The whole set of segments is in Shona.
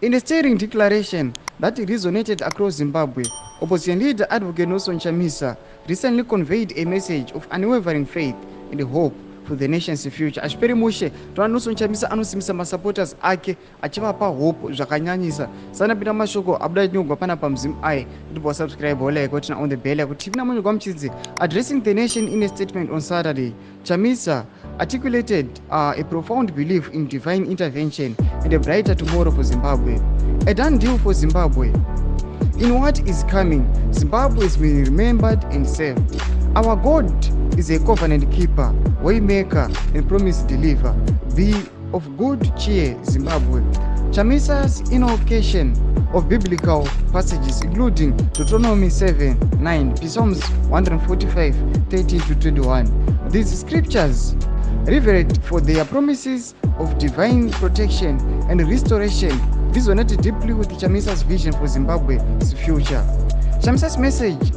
In a stirring declaration that resonated across Zimbabwe, opposition leader Advocate Nelson Chamisa recently conveyed a message of unwavering faith and hope for the nation's future. Achiperi mushe toana Nelson Chamisa anosimisa masupporters ake achivapa hope zvakanyanyisa. Sana pita mashoko abuda nyogwa pana paMZIM ai ndipo subscribe wala ikotina on the bell yakuti tina munyogwa mchidzi. Addressing the nation in a statement on Saturday, Chamisa articulated a profound belief in divine intervention and a brighter tomorrow for Zimbabwe. A done deal for Zimbabwe. In what is coming, Zimbabwe is being remembered and saved. Our God is a covenant keeper, waymaker, and promise deliver. Be of good cheer, Zimbabwe. Chamisa's invocation of biblical passages, including Deuteronomy 7:9, Psalms 145, 30-21. These scriptures revered for their promises of divine protection and restoration, resonated deeply with Chamisa's vision for Zimbabwe's future. Chamisa's message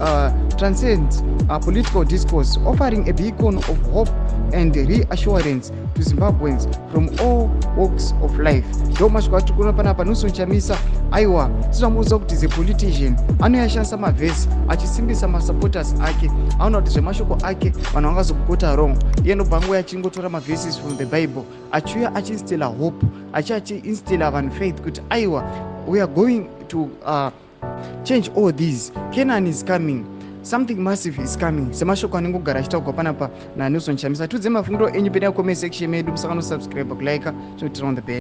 transcends political discourse, offering a beacon of hope and reassurance to Zimbabweans from all walks of life. Ndomashwa tukuna panapa Nelson Chamisa aiwa tizomuudza kuti the politician anoyashandisa mavhesi achisimbisa masupporters ake, aona kuti zvemashoko ake vanhu vangazokukota wrong. Iye ndobva nguva achingotora mavheses from the Bible achiuya achinstilla hope, achiinstilla vanhu faith kuti aiwa we are going to change all these. Canaan is coming. Something massive is coming. Semashoko anengogara achitaugwa panapa naNelson Chamisa. Tudze mafungiro enyu pene comment section medu, musakano subscribe, like, on the bell.